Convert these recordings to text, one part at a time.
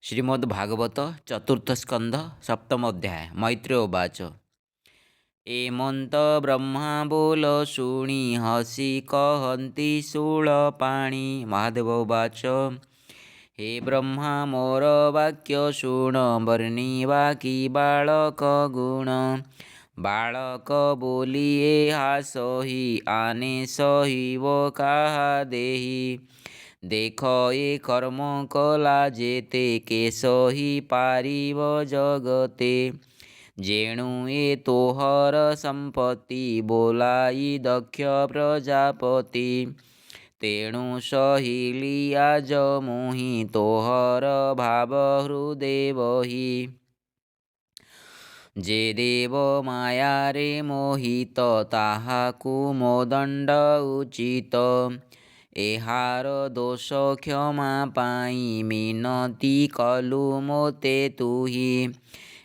श्रीमद्भागवत चतुर्थ स्कंध सप्तम अध्याय मैत्रेय उवाच। एमंत ब्रह्मा बोल शुणी हसी कहन्ति शूलपाणि। महादेव उवाच। हे ब्रह्मा मोर वाक्य शुण वर्णिवा कि बालक गुण। बालक बोलिए हासहि आने सहिब काहा देहि। देख ए कर्म कला जेते केसहि पारिब जगते। जेणु ए तोहर संपत्ति बोलाई दक्ष प्रजापति। तेणु सहिली आज मुहि तोहर भाव हृदय बहि। जे देव माया रे मोहित ताहाकु मो दंड उचित। एहार दोष क्षमा पाई मिनती कलु मोते तुहि।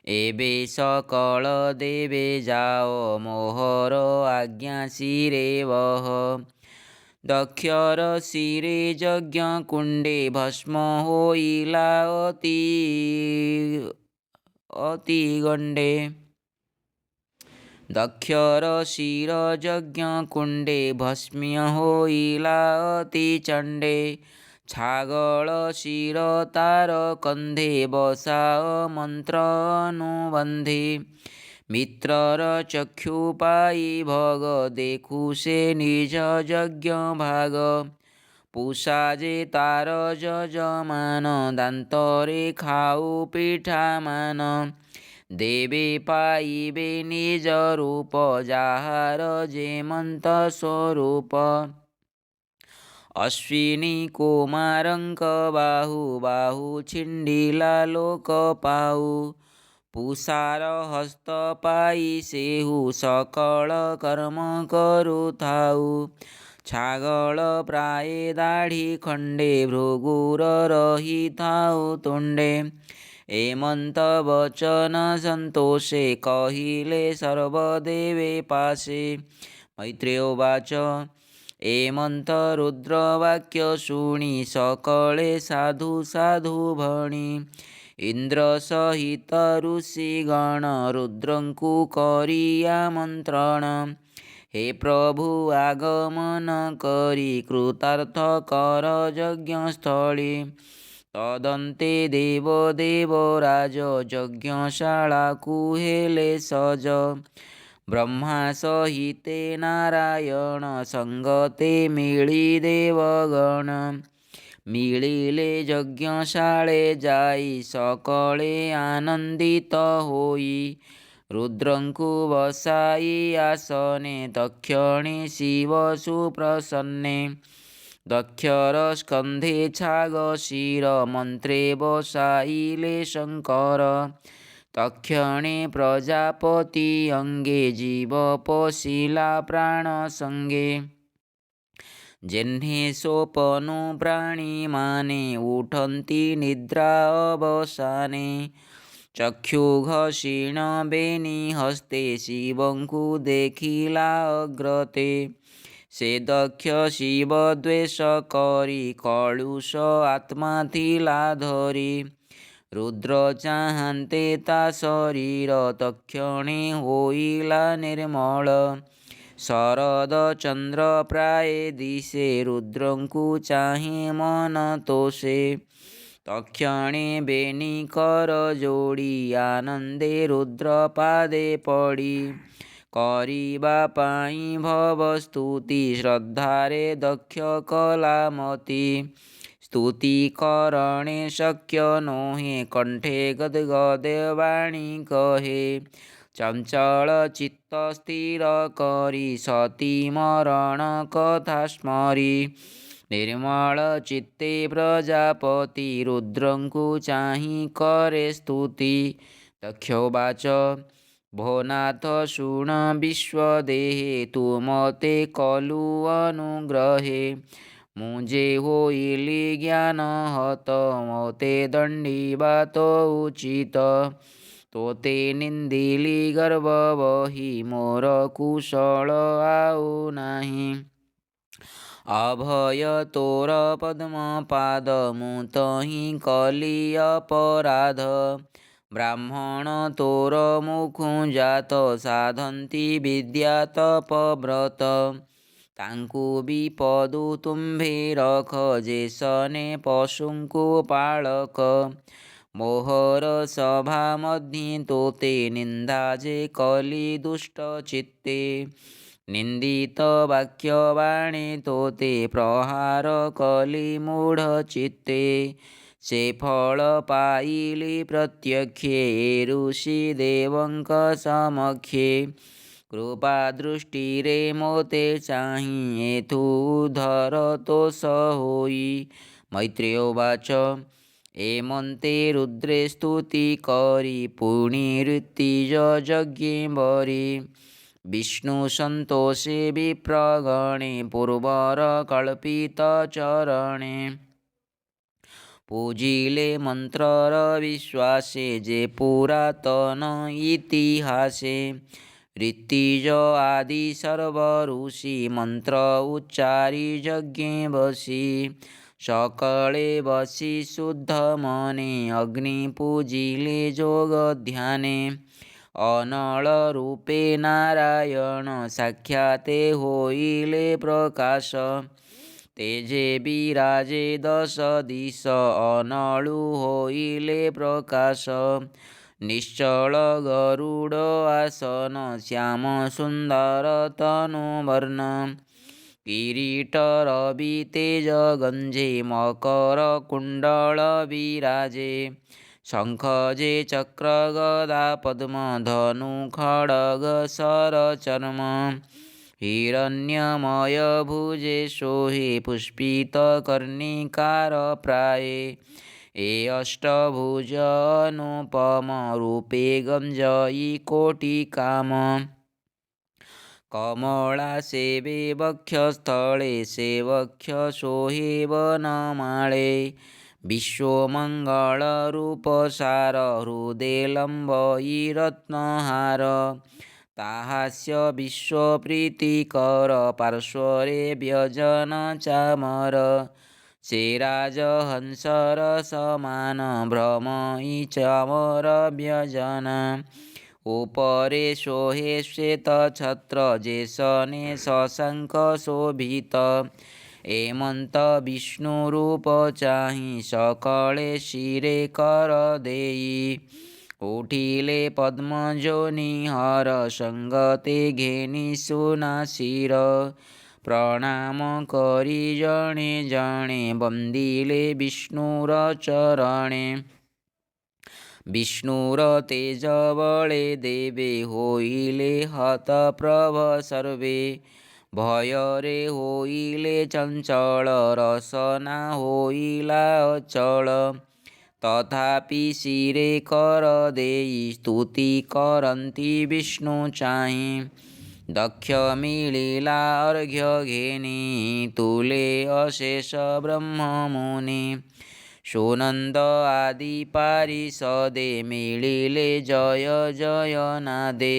एबे सकल देवे जाओ मोहर आज्ञा शिरे वह। दक्षर शिरे यज्ञ कुंडे भस्म होइला अति गंडे। दक्षर शिर यज्ञ कुंडे भस्म्य होइला अति चंडे। छागल शिर तार कंधे बसा मंत्र अनुबंधे। मित्रर चक्षु पाई भग देखु से निज यज्ञ भाग। पूषा जे तार यजमान दांतरे खाऊ पिठा मान। देवे पाइबे निज रूप जाहार जेमंत स्वरूप। अश्विनी कुमारंक बाहु बाहु छिंडिला लोक पाहु। पूषार हस्त पाई सेहु सकल कर्म करुथाउ। छागल प्राय दाढ़ी खंडे भृगुर रही थाउ तुंडे। एमंत वचन संतोषे कहिले सर्वदेवे पासे। मैत्रेय उवाच। एमंत रुद्र वाक्य शुणी सकले साधु साधु भणी। इंद्र सहित ऋषिगण रुद्रंकु करिया मंत्रण। हे प्रभु आगमन करी कृतार्थ कर यज्ञ स्थली। तदन्ते देव देवराज यज्ञशाला कुहेले सज। ब्रह्मा सहिते नारायण संगते मिली देवगण। मिलिले यज्ञशाले जाई सकले आनंदित होई। रुद्रंकु बसाई आसने तक्षणे शिव सुप्रसन्ने। दक्षर स्कंधे छाग शिर मंत्रे बसाइले शंकर। तक्षणे प्रजापति अंगे जीव पशिला प्राण संगे। जेह्ने सोपनु प्राणी माने उठन्ति निद्रा अवसाने। चक्षु घसीण बेनी हस्ते शिवंकु देखिला अग्रते। से दक्ष शिव द्वेष करी कलुष आत्मा थिला धरी। रुद्र चाहन्ते ता शरीर तक्षणे होइला निर्मल। शरद चंद्र प्राय दिशे रुद्रंकु चाहे मन तोषे। तक्षणे बेनी कर जोड़ी आनंदे रुद्र पादे पड़ी। करिबा पाई भव स्तुति श्रद्धारे दक्ष कलामति। स्तुति करणे शक्य नोहे कंठे गदगद वाणी कहे। चंचल चित्त स्थिर करी सती मरण कथा स्मरी। निर्मल चित्ते प्रजापति रुद्रंकु चाहि करे स्तुति। दक्षोवाच। भोनाथ शुण विश्वदेहे तुमते कलु अनुग्रहे। मुझे होइली ज्ञान हत मोते दंडिबा तो उचित। तोते निंदिली गर्व बही मोर कुशल आउ नाही। अभय तोर पद्मपाद मुतहि कली अपराध ब्राह्मण तोर मुखुजात साधन्ति विद्या तपव्रत ताଙ୍କୁ ବିପଦୁ ତୁମ୍ଭେ ରଖ ଯେସନେ ପଶୁଙ୍କୁ ପାଳକ ମୋହର ସଭା ମଧ୍ୟ ତୋତେ ନିନ୍ଦା ଯେ କଲି ଦୁଷ୍ଟ ଚିତ୍ତେ ନିନ୍ଦିତ ବାକ୍ୟ ବାଣୀ ତୋତେ ପ୍ରହାର କଲି ମୂଢ଼ ଚିତ୍ତେ ସେ ଫଳ ପାଇଲି ପ୍ରତ୍ୟକ୍ଷେ ଋଷି ଦେବଙ୍କ ସମକ୍ଷେ କୃପା ଦୃଷ୍ଟିରେ ମୋତେ ଚାହିଁ ଏଥୁ ଉଦ୍ଧର ତୋଷ ହୋଇ ମୈତ୍ରେୟ ଉବାଚ ଏମନ୍ତେ ରୁଦ୍ରେ ସ୍ତୁତି କରି ପୁଣି ଋତିଜ ଯଜ୍ଞେ ବରି ବିଷ୍ଣୁ ସନ୍ତୋଷେ ବିପ୍ରଗଣେ ପୂର୍ବର କଳ୍ପିତ ଚରଣେ ପୂଜିଲେ ମନ୍ତ୍ରର ବିଶ୍ୱାସେ ଯେ ପୁରାତନ ଇତିହାସେ ଋତିଜ ଆଦି ସର୍ବ ଋଷି ମନ୍ତ୍ର ଉଚ୍ଚାରି ଯଜ୍ଞେ ବସି ସକାଳେ ବସି ଶୁଦ୍ଧ ମନେ ଅଗ୍ନି ପୂଜିଲେ ଯୋଗ ଧ୍ୟାନେ ଅନଳ ରୂପେ ନାରାୟଣ ସାକ୍ଷାତେ ହୋଇଲେ ପ୍ରକାଶ ତେଜେ ବିରାଜେ ଦଶ ଦିଶ ଅନଳୁ ହୋଇଲେ ପ୍ରକାଶ ନିଶ୍ଚଳ ଗରୁଡ଼ ଆସନ ଶ୍ୟାମ ସୁନ୍ଦର ତନୁ ବର୍ଣ୍ଣ କିରୀଟ ରବି ତେଜ ଗଞ୍ଜେ ମକର କୁଣ୍ଡଳ ବିରାଜେ ଶଙ୍ଖ ଯେ ଚକ୍ର ଗଦା ପଦ୍ମ ଧନୁ ଖଡ଼ଗ ସର ଚର୍ମ ହିରଣ୍ୟମୟ ଭୁଜେ ଶୋହେ ପୁଷ୍ପିତ କର୍ଣ୍ଣିକାର ପ୍ରାୟେ ଏ ଅଷ୍ଟଭୁଜ ଅନୁପମ ରୂପେ ଗଞ୍ଜଇ କୋଟି କାମ କମଳା ସେବେ ବକ୍ଷಸ್ಥଳେ ସେ ବକ୍ଷ ଶୋହେ ବନମାଳେ ବିଶ୍ୱମଙ୍ଗଳ ରୂପ ସାର ହୃଦେ ଲମ୍ବଇ ରତ୍ନହାର ତାହାସ୍ୟ ବିଶ୍ୱପ୍ରୀତିକର ପାର୍ଶ୍ୱରେ ବ୍ୟଜନ ଚାମର ସେ ରାଜହଂସର ସମାନ ଭ୍ରମଇ ଚାମର ବ୍ୟଜନ ଉପରେ ଶୋହେ ଶ୍ଵେତ ଛତ୍ର ଯେସନେ ଶଶାଙ୍କ ଶୋଭିତ ଏମନ୍ତ ବିଷ୍ଣୁ ରୂପ ଚାହିଁ ସକଳେ ଶିରେ କର ଦେଇ ଉଠିଲେ ପଦ୍ମଯୋନି ହର ସଙ୍ଗତେ ଘେନି ସୁନା ଶିର ପ୍ରଣାମ କରି ଜଣେ ଜଣେ ବନ୍ଦିଲେ ବିଷ୍ଣୁର ଚରଣେ ବିଷ୍ଣୁର ତେଜ ବଳେ ଦେବେ ହୋଇଲେ ହତପ୍ରଭ ସର୍ବେ ଭୟରେ ହୋଇଲେ ଚଞ୍ଚଳ ରସନା ହୋଇଲା ଅଚଳ ତଥାପି ଶିରେ କର ଦେଇ ସ୍ତୁତି କରନ୍ତି ବିଷ୍ଣୁ ଚାହିଁ ଦକ୍ଷ ମିଳିଲା ଅର୍ଘ୍ୟ ଘେନି ତୁଲେ ଅଶେଷ ବ୍ରହ୍ମ ମୁନି ସୁନନ୍ଦ ଆଦି ପାରିଷଦେ ମିଳିଲେ ଜୟ ଜୟ ନାଦେ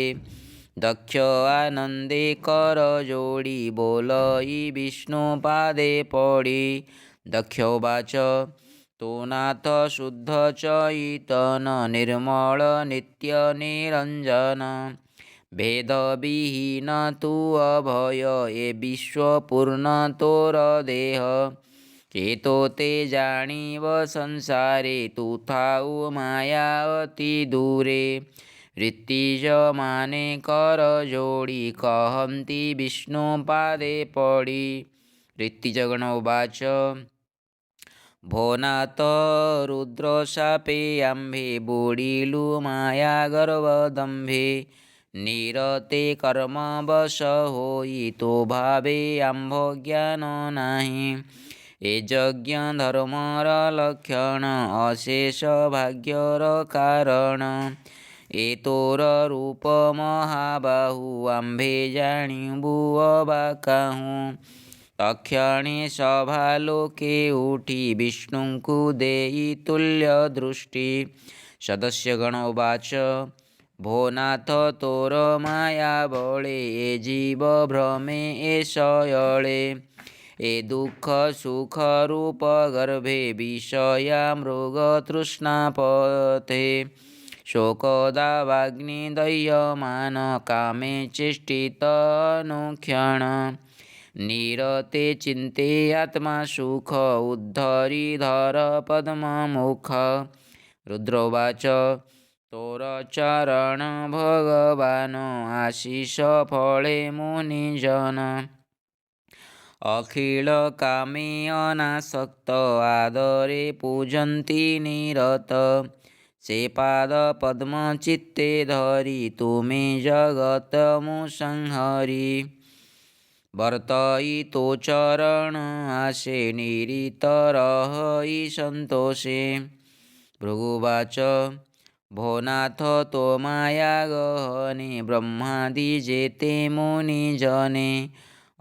ଦକ୍ଷ ଆନନ୍ଦେ କର ଯୋଡ଼ି ବୋଲଇ ବିଷ୍ଣୁ ପାଦେ ପଡ଼ି ଦକ୍ଷ ଉବାଚ ତୋ ନାଥ ଶୁଦ୍ଧ ଚୈତନ ନିର୍ମଳ ନିତ୍ୟ ନିରଞ୍ଜନ ଭେଦ ବିହୀନ ତୁ ଅଭୟ ଏ ବିଶ୍ୱ ପୂର୍ଣ୍ଣ ତୋର ଦେହ କେ ତୋତେ ଜାଣିବ ସଂସାରେ ତୁ ଥାଉ ମାୟା ଅତି ଦୂରେ ଋତିଜ ମାନେ କର ଯୋଡ଼ି କହନ୍ତି ବିଷ୍ଣୁ ପାଦେ ପଡ଼ି ଋତିଜଗଣ ଉବାଚ ଭୋ ନାଥ ରୁଦ୍ର ଶାପେ ଆମ୍ଭେ ବୁଡ଼ିଲୁ ମାୟା ଗର୍ବ ଦମ୍ଭେ ନିରତେ କର୍ମବଶ ହୋଇ ତୋ ଭାବେ ଆମ୍ଭ ଜ୍ଞାନ ନାହିଁ ଏ ଯଜ୍ଞ ଧର୍ମର ଲକ୍ଷଣ ଅଶେଷ ଭାଗ୍ୟର କାରଣ ଏ ତୋର ରୂପ ମହାବାହୁ ଆମ୍ଭେ ଜାଣିବୁ ଅବା କାହୁଁ ତକ୍ଷଣେ ସଭା ଲୋକେ ଉଠି ବିଷ୍ଣୁଙ୍କୁ ଦେଇ ତୁଲ୍ୟ ଦୃଷ୍ଟି ସଦସ୍ୟଗଣ ଉବାଚ ଭୋ ନାଥ ତୋର ମାୟା ବଳେ ଏ ଜୀବ ଭ୍ରମେ ଏ ଶୟଳେ ए दुःख सुख रूप गर्भे विषया मृगतृष्णापथे शोकदावाग्नि दह्यमान कामे चेष्टितनुक्षण निरते चिन्ते आत्मा सुख उद्धरिधर पद्ममुख रुद्रोवाच तोरचरण भगवान आशिष फळे मुनिजन अखिल कामे अनासक्त आदरे पूजन्ति निरत से पाद पद्म चित्ते धरि तुमे जगत मुसंहरि वर्तयितो चरण आशे निरितरहि संतोषे भृगुवाच भो नाथ तो माया गहने ब्रह्मादि जेते मुनिजने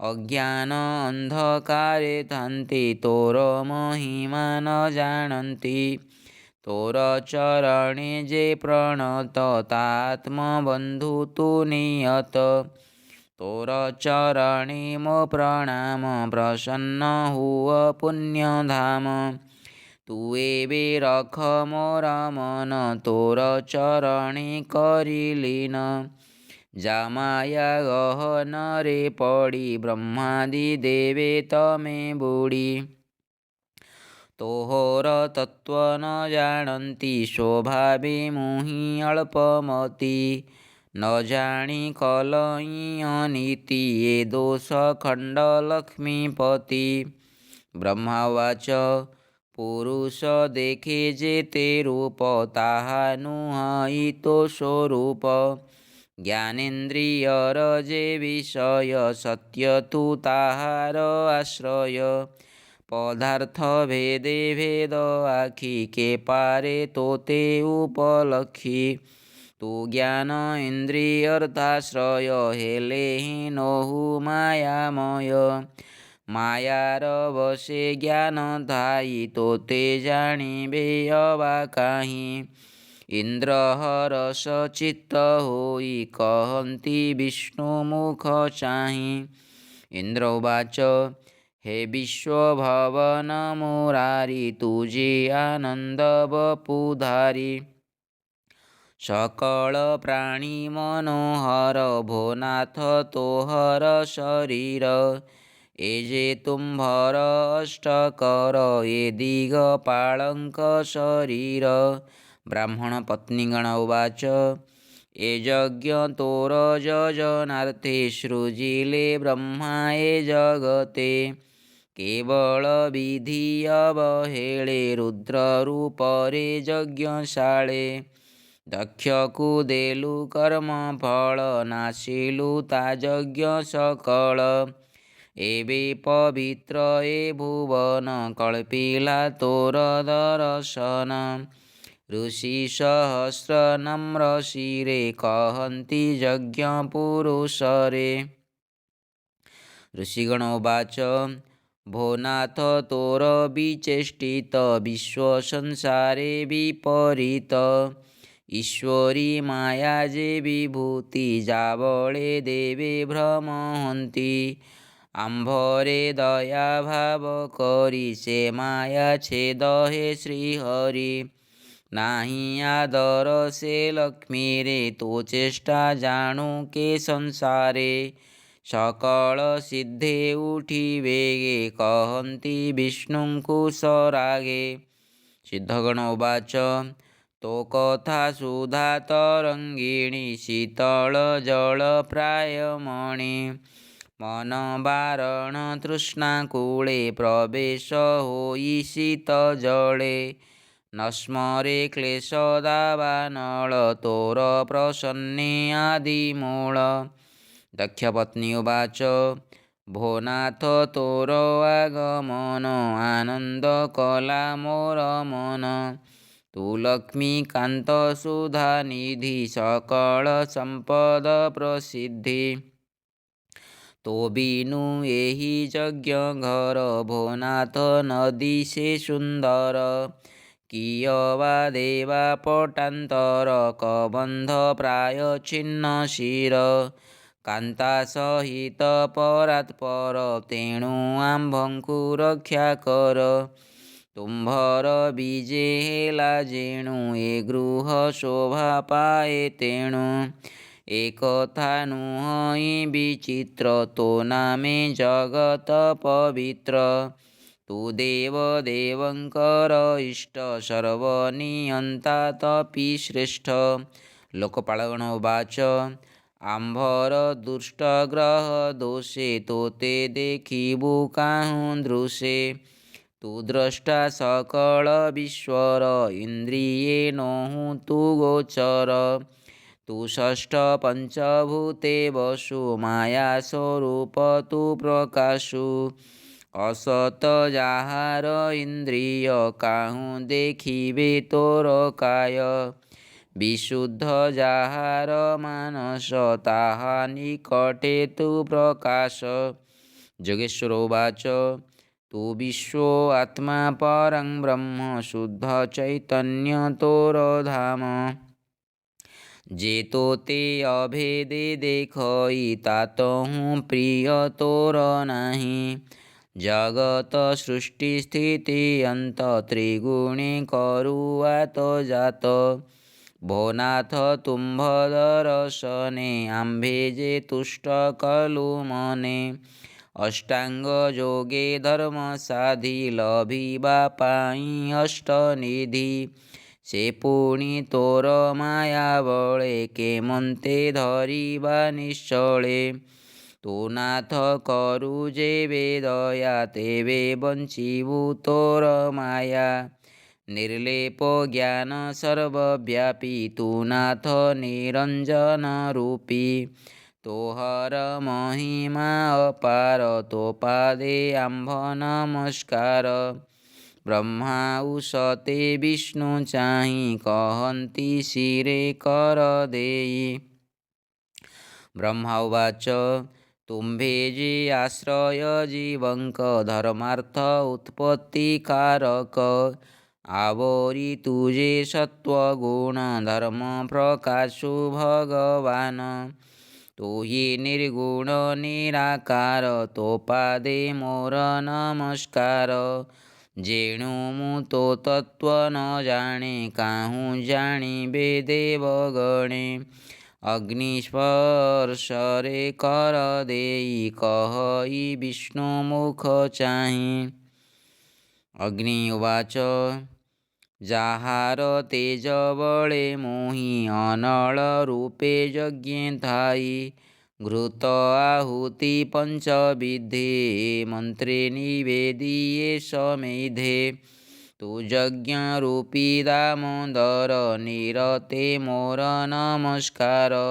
अज्ञान अंधकारे थान्ते तोर महिमा न जानन्ति तोर चरणे जे प्रणत तात्मबन्धु तु नियत तोर चरणे मो प्रणाम प्रसन्न हुव पुण्यधाम तू एबे रख मोर मन तोर चरणे करिलीन जा माया गहନରେ पड़ी ब्रह्मादि देवे तमे बुड़ी तोहर तत्व न जानन्ति स्वभावे मुहि अल्पमति न जानी कलहि अनीति ये दोष खण्ड लक्ष्मीपति ब्रह्मावाच पुरुष देखे जेते रूप ताहा नुहाई तो स्वरूप ज्ञानेन्द्रियर जे विषय सत्य तु ताहार आश्रय पदार्थ भेदे भेद आखि के पारे तोते उपलक्षी तू ज्ञान इंद्रियर्थाश्रय हेले हि नहु मायामय मायार बसे ज्ञान धाई तोते जानिबे अबा काहि इंद्र हरस चित्त होई कहन्ति विष्णु मुख चाहि इंद्रोवाच हे विश्वभवन मुरारी तुझे आनंद बपुधारी सकल प्राणी मनोहर भोनाथ तोहर शरीर ए जे तुम्भर अष्टकर ए दिगपालंक शरीर ब्राह्मण पत्नीगण उवाच ए यज्ञ तोर यजनार्थे सृजिले ब्रह्मा ए जगते केवल विधि अवहेळे रुद्र रूपरे यज्ञशाळे दक्षकु देलु कर्म फल नाशिलु ता यज्ञ सकल एबे पवित्र ए भुवन कल्पिला तोर दर्शन ऋषि सहस्र नम्र शिरे कहन्ति यज्ञ पुरुषरे ऋषिगण उवाच भो नाथ तोर विचेष्टित विश्व संसारे विपरीत ईश्वरी माया जे विभूति जाबळे देवे भ्रमहन्ति आम्भरे दया भाव करी से माया छेद हे श्रीहरि नाही आदर से लक्ष्मी रे तो चेष्टा जाणु के संसारे सकल सिद्धे उठिबे कहन्ति विष्णुଙ୍କୁ सरागे सिद्धगण उवाच तो कथा सुधा तरंगिणी शीतल जल प्रायमणि मन बारण तृष्णाकूले प्रवेश होई शीत जले नस्मरे क्लेश दावानल तोर प्रसन्ने आदिमूल दक्षपत्नी उवाच भो नाथ तोर आगमन आनंद कला मोर मन तू लक्ष्मीकांत सुधा निधि सकल संपद प्रसिद्धि तो बिनु एहि यज्ञ घर भोनाथ नदी से सुंदर कियवा देवा पटांतर कबंध प्राय छिन्न शिर କାନ୍ତା ସହିତ ପରାତ୍ପର ତେଣୁ ଆମ୍ଭଙ୍କୁ ରକ୍ଷା କର। ତୁମ୍ଭର ବିଜେ ହେଲା ଯେଣୁ ଏ ଗୃହ ଶୋଭା ପାଏ ତେଣୁ। ଏକଥା ନୁହଁ ବିଚିତ୍ର ତୋ ନାମେ ଜଗତ ପବିତ୍ର। ତୁ ଦେବ ଦେବଙ୍କର ଇଷ୍ଟ ସର୍ବନିୟନ୍ତା ତପି ଶ୍ରେଷ୍ଠ। ଲୋକପାଳଗଣ ଉବାଚ ଆମ୍ଭର ଦୁଷ୍ଟ ଗ୍ରହ ଦୋଷେ ତୋତେ ଦେଖିବୁ କାହୁଁ ଦୃଶେ। ତୁ ଦ୍ରଷ୍ଟା ସକଳ ବିଶ୍ୱର ଇନ୍ଦ୍ରିये ନୋହୁଁ ତୁ ଗୋଚର। ତୁ ଷଷ୍ଠ ପଞ୍ଚଭୂତେ ବସୁ ମାୟା ସ୍ୱରୂପ ତୁ ପ୍ରକାଶୁ। ଅସତ ଯାହାର ଇନ୍ଦ୍ରିୟ କାହୁଁ ଦେଖିବେ ତୋର କାୟ। ବିଶୁଦ୍ଧ ଯାହାର ମାନସ ତାହା ନିକଟେ ତୁ ପ୍ରକାଶ। ଯୋଗେଶ୍ୱର ଉବାଚ ତୁ ବିଶ୍ୱ ଆତ୍ମା ପରଂ ବ୍ରହ୍ମ ଶୁଦ୍ଧ ଚୈତନ୍ୟ ତୋର ଧାମ। ଯେ ତୋତେ ଅଭେଦେ ଦେଖଇ ତାତହୁଁ ପ୍ରିୟ ତୋର ନାହିଁ। ଜଗତ ସୃଷ୍ଟି ସ୍ଥିତି ଅନ୍ତ ତ୍ରିଗୁଣେ କରୁଆ ତ ଜାତ। ଭୋ ନାଥ ତୁମ୍ଭ ଦରଶନେ ଆମ୍ଭେ ଯେ ତୁଷ୍ଟ କଲୁ ମନେ। ଅଷ୍ଟାଙ୍ଗ ଯୋଗେ ଧର୍ମ ସାଧି ଲଭିବା ପାଇଁ ଅଷ୍ଟନିଧି। ସେ ପୁଣି ତୋର ମାୟା ବଳେ କେମନ୍ତେ ଧରିବା ନିଶ୍ଚଳେ। ତୁ ନାଥ କରୁ ଯେବେ ଦୟା ତେବେ ବଞ୍ଚିବୁ ତୋର ମାୟା। ନିର୍ଲେପ ଜ୍ଞାନ ସର୍ବବ୍ୟାପୀ ତୁ ନାଥ ନିରଞ୍ଜନ ରୂପୀ। ତୋହର ମହିମା ଅପାର ତୋ ପାଦେ ଆମ୍ଭ ନମସ୍କାର। ବ୍ରହ୍ମା ଉଷତେ ବିଷ୍ଣୁ ଚାହିଁ କହନ୍ତି ଶିରେ କର ଦେଇ। ବ୍ରହ୍ମା ଉବାଚ ତୁମ୍ଭେ ଯେ ଆଶ୍ରୟ ଜୀବଙ୍କ ଧର୍ମାର୍ଥ ଉତ୍ପତ୍ତି କାରକ। ଆବୋରି ତୁଜେ ସତ୍ୱଗୁଣ ଧର୍ମ ପ୍ରକାଶୁ ଭଗବାନ। ତୁହି ନିର୍ଗୁଣ ନିରାକାର ତୋ ପାଦେ ମୋର ନମସ୍କାର। ଯେଣୁ ମୁଁ ତୋ ତତ୍ତ୍ୱ ନ ଜାଣେ କାହୁଁ ଜାଣିବେ ଦେବଗଣେ। ଅଗ୍ନି ସ୍ପର୍ଶରେ କର ଦେଇ କହଇ ବିଷ୍ଣୁ ମୁଖ ଚାହିଁ। ଅଗ୍ନି ଉବାଚ ଯାହାର ତେଜ ବଳେ ମୋହି ଅନଳ ରୂପେ ଯଜ୍ଞେ ଥାଇ। ଘୃତ ଆହୁତି ପଞ୍ଚବିଧେ ମନ୍ତ୍ରେ ନିବେଦିଏ ସମେଧେ। ତୁ ଯଜ୍ଞ ରୂପୀ ଦାମୋଦର ନିରତେ ମୋର ନମସ୍କାର।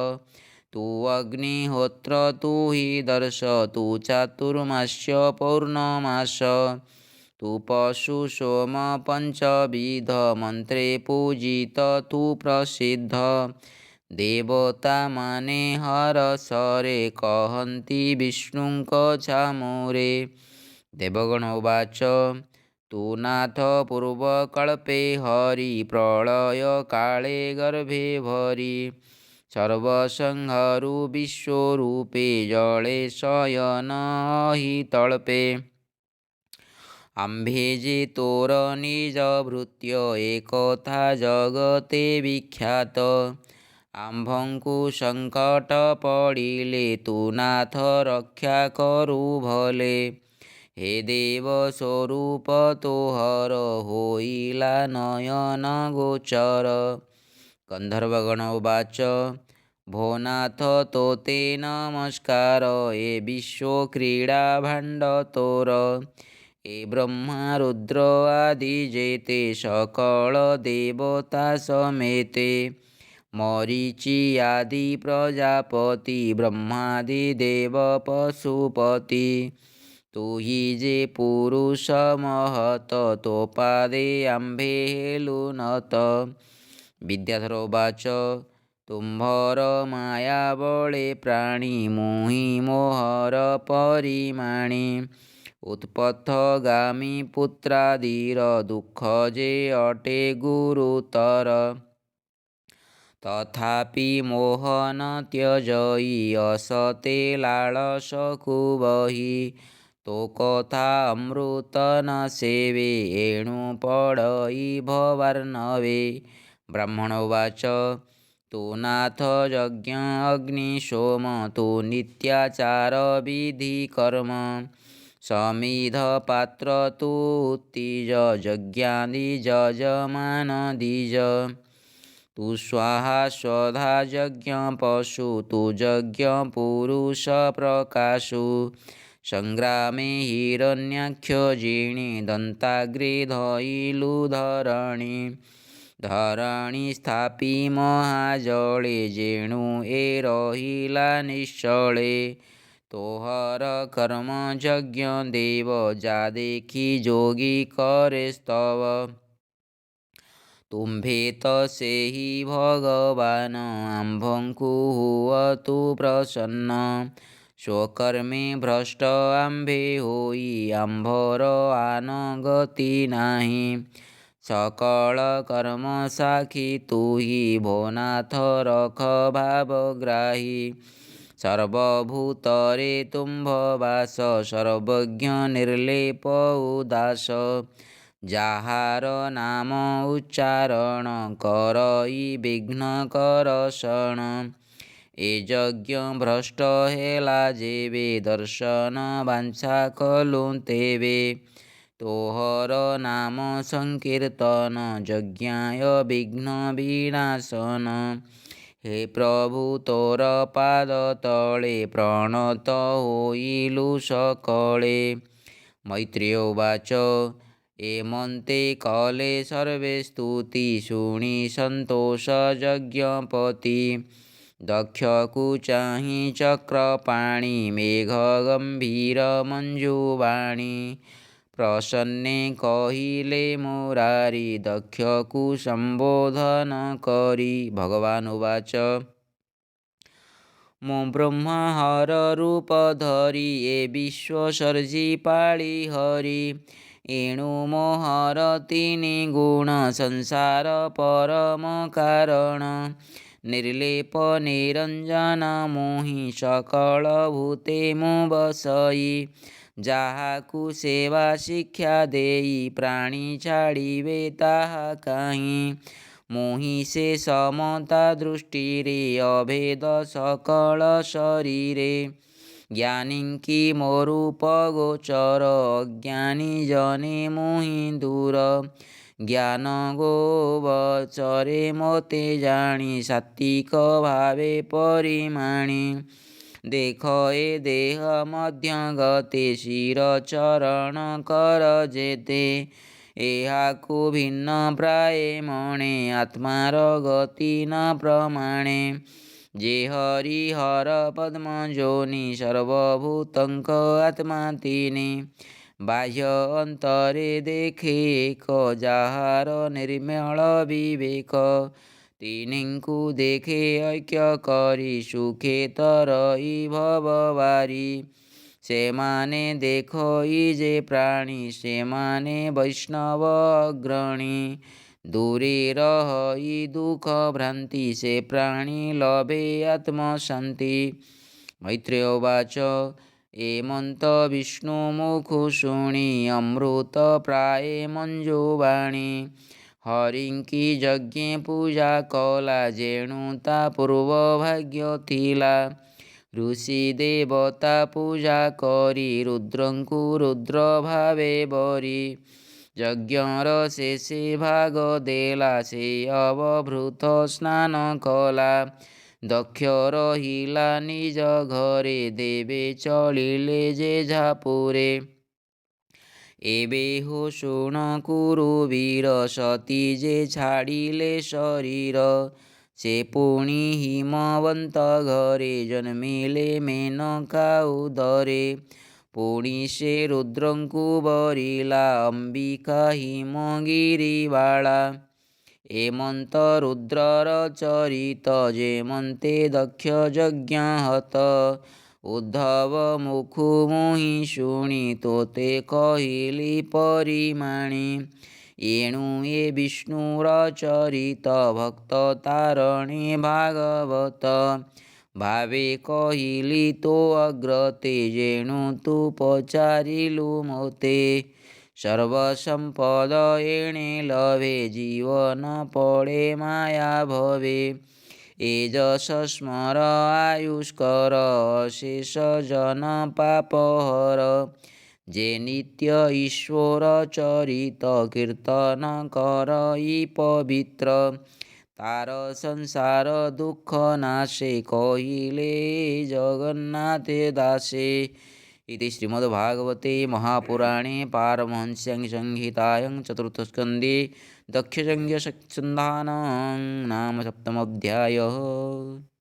ତୁ ଅଗ୍ନିହୋତ୍ର ତୁହି ଦର୍ଶ ତୁ ଚାତୁର୍ମାସ୍ୟ ପୌର୍ଣ୍ଣମାସ। ତୁ ପଶୁ ସୋମ ପଞ୍ଚବିଧ ମନ୍ତ୍ରେ ପୂଜିତ ତୁ ପ୍ରସିଦ୍ଧ। ଦେବତା ମାନେ ହରଷରେ କହନ୍ତି ବିଷ୍ଣୁଙ୍କ ଛାମୁରେ। ଦେବଗଣ ଉବାଚ ତୁ ନାଥ ପୂର୍ବକଳ୍ପେ ହରି ପ୍ରଳୟ କାଳେ ଗର୍ଭେ ଭରି। ସର୍ବସଂହାରୁ ବିଶ୍ୱରୂପେ ଜଳେ ଶୟନ ଅହିତଳ୍ପେ। ଆମ୍ଭେ ଯେ ତୋର ନିଜ ଭୃତ୍ୟ ଏକଥା ଜଗତେ ବିଖ୍ୟାତ। ଆମ୍ଭଙ୍କୁ ସଙ୍କଟ ପଡ଼ିଲେ ତୁ ନାଥ ରକ୍ଷା କରୁ ଭଲେ। ହେ ଦେବ ସ୍ୱରୂପ ତୋହର ହୋଇଲା ନୟନ ଗୋଚର। ଗନ୍ଧର୍ବଗଣ ଉବାଚ ଭୋ ନାଥ ତୋତେ ନମସ୍କାର ଏ ବିଶ୍ୱ କ୍ରୀଡ଼ା ଭାଣ୍ଡ ତୋର। ଏ ବ୍ରହ୍ମା ରୁଦ୍ର ଆଦି ଯେତେ ସକଳ ଦେବତା ସಮೇତେ। ମରୀଚି ଆଦି ପ୍ରଜାପତି ବ୍ରହ୍ମାଦି ଦେବ ପଶୁପତି। ତୁହି ଯେ ପୁରୁଷ ମହତ ତୋ ପାଦେ ଆମ୍ଭେ ହେଲୁ নত। ବିଦ୍ୟାଧର ଉବାଚ ତୁମ୍ଭର ମାୟା ବଳେ ପ୍ରାଣୀ ମୋହି ମୋହର ପରିମାଣୀ। ଉତ୍ପଥଗାମୀ ପୁତ୍ରାଦିର ଦୁଃଖ ଯେ ଅଟେ ଗୁରୁତର। तथापि मोह न त्यजई असते लाळस खूबही। तो कथा अमृत न सेवे एणु पडई भवार्णवे। ब्राह्मणोवाच तु नाथ यज्ञ अग्निशोम तु नित्याचार विधि कर्म। समिध पात्र तु उत्तिज यज्ञादि यजमान द्विज। तु स्वाहा स्वधा यज्ञ पशु तु यज्ञ पुरुष प्रकाशु। संग्रामे हिरण्याक्ष जिणी दन्ताग्रे धइलु धरणी। धरणी स्थापी महाजळे जेणु ए रहिला निश्चळे। तोहर कर्म यज्ञ देव जा देखी जोगी करे स्तव। तुम्भे ତ ସେହି ଭଗବାନ ଆମ୍ଭଙ୍କୁ ହୁଅତୁ ପ୍ରସନ୍ନ। ସ୍ୱକର୍ମେ ଭ୍ରଷ୍ଟ ଆମ୍ଭେ ହୋଇ ଆମ୍ଭର ଆନ ଗତି ନାହିଁ। ସକଳ କର୍ମ ସାକ୍ଷୀ ତୁହି ଭୋନାଥ ରଖ ଭାବଗ୍ରାହୀ। ସର୍ବଭୂତରେ ତୁମ୍ଭ ବାସ ସର୍ବଜ୍ଞ ନିର୍ଲେପ ଉଦାସ। ଯାହାର ନାମ ଉଚ୍ଚାରଣ କରଇ ବିଘ୍ନ କରସଣ। ଏ ଯଜ୍ଞ ଭ୍ରଷ୍ଟ ହେଲା ଯେବେ ଦର୍ଶନ ବାଞ୍ଛା କଲୁ ତେବେ। ତୋହର ନାମ ସଂକୀର୍ତ୍ତନ ଯଜ୍ଞାୟ ବିଘ୍ନ ବିନାଶନ। ହେ ପ୍ରଭୁ ତୋର ପାଦ ତଳେ ପ୍ରଣତ ହୋଇଲୁ ସକଳେ। ମୈତ୍ରେୟ ଉବାଚ ଏମନ୍ତେ କଲେ ସର୍ବେ ସ୍ତୁତି ଶୁଣି ସନ୍ତୋଷ ଯଜ୍ଞପତି। ଦକ୍ଷକୁ ଚାହିଁ ଚକ୍ରପାଣି ମେଘ ଗମ୍ଭୀର ମଞ୍ଜୁବାଣୀ। ପ୍ରସନ୍ନେ କହିଲେ ମୁରାରି ଦକ୍ଷକୁ ସମ୍ବୋଧନ କରି। ଭଗବାନ ଉବାଚ ମୁଁ ବ୍ରହ୍ମାହର ରୂପ ଧରି ଏ ବିଶ୍ୱ ସର୍ଜି ପାଳି ହରି। ଏଣୁ ମୋହର ତିନି ଗୁଣ ସଂସାର ପରମ କାରଣ। ନିର୍ଲେପ ନିରଞ୍ଜନ ମୁହିଁ ସକଳ ଭୂତେ ମୁଁ ବସଇ। ଯାହାକୁ ସେବା ଶିକ୍ଷା ଦେଇ ପ୍ରାଣୀ ଛାଡ଼ିବେ ତାହା କାହିଁ। ମୁହିଁ ସେ ସମତା ଦୃଷ୍ଟିରେ ଅଭେଦ ସକଳ ଶରୀରେ। ଜ୍ଞାନୀଙ୍କି ମୋ ରୂପ ଗୋଚର ଅଜ୍ଞାନୀ ଜନେ ମୁହିଁ ଦୂର। ଜ୍ଞାନ ଗୋବଚରେ ମୋତେ ଜାଣି ସାତ୍ୱିକ ଭାବେ ପରିମାଣି। ଦେଖ ଏ ଦେହ ମଧ୍ୟ ଗତେ ଶିର ଚରଣ କର ଯେତେ। ଏହାକୁ ଭିନ୍ନ ପ୍ରାୟେ ମଣେ ଆତ୍ମାର ଗତି ନ ପ୍ରମାଣେ। ଯେ ହରି ହର ପଦ୍ମ ଯୋନି ସର୍ବଭୂତଙ୍କ ଆତ୍ମା ତିନି। ବାହ୍ୟ ଅନ୍ତରେ ଦେଖେ ଏକ ଯାହାର ନିର୍ମଳ ବିବେକ। ତିନିଙ୍କୁ ଦେଖେ ଐକ୍ୟ କରି ସୁଖେ ତରଇ ଭବବାରି। ସେମାନେ ଦେଖଇ ଯେ ପ୍ରାଣୀ ସେମାନେ ବୈଷ୍ଣବ ଅଗ୍ରଣୀ। ଦୂରେ ରହି ଦୁଃଖ ଭ୍ରାନ୍ତି ସେ ପ୍ରାଣୀ ଲଭେ ଆତ୍ମଶାନ୍ତି। ମୈତ୍ରେୟ ଉବାଚ ଏମନ୍ତ ବିଷ୍ଣୁ ମୁଖୁ ଶୁଣି ଅମୃତ ପ୍ରାୟେ ମଞ୍ଜୁବାଣୀ। ହରିଙ୍କି ଯଜ୍ଞେ ପୂଜା କଲା ଯେଣୁ ତା ପୂର୍ବ ଭାଗ୍ୟ ଥିଲା। ଋଷି ଦେବତା ପୂଜା କରି ରୁଦ୍ରଙ୍କୁ ରୁଦ୍ର ଭାବେ ବରି। ଯଜ୍ଞର ଶେଷେ ଭାଗ ଦେଲା ସେ ଅବଭୃତ ସ୍ନାନ କଲା। ଦକ୍ଷ ରହିଲା ନିଜ ଘରେ ଦେବେ ଚଳିଲେ ଯେଝାପୁରେ। ଏବେ ହୋ ଶୁଣ କୁରୁବୀର ସତୀ ଯେ ଛାଡ଼ିଲେ ଶରୀର। ସେ ପୁଣି ହିମବନ୍ତ ଘରେ ଜନ୍ମିଲେ ମେନକା ଉଦରେ। ପୁଣି ସେ ରୁଦ୍ରଙ୍କୁ ବରିଲା ଅମ୍ବିକା ହିମଗିରି ବାଳା। ଏମନ୍ତ ରୁଦ୍ରର ଚରିତ ଯେମନ୍ତେ ଦକ୍ଷ ଯଜ୍ଞ ହତ। ଉଦ୍ଧବ ମୁଖୁ ମୁହିଁ ଶୁଣି ତୋତେ କହିଲି ପରିମାଣି। येणुये विष्णुरचरितभक्ततारणे भागवत भावे कहिली तो अग्रते जेणु तू पचारिलु मोते सर्वसंपद एणे लभे जीवन पडे माया भवे एजस स्मर आयुष्कर शेष जन पापहर जे नित्य ईश्वर चरित कीर्तन करई पवित्र तार संसार दुख नाशे कहिले जगन्नाथे दासे। इति श्रीमद्भागवते महापुराणे पारमहंस्यां संहितायां चतुर्थस्कन्धे दक्षयज्ञसन्धानं नाम सप्तमोऽध्यायः।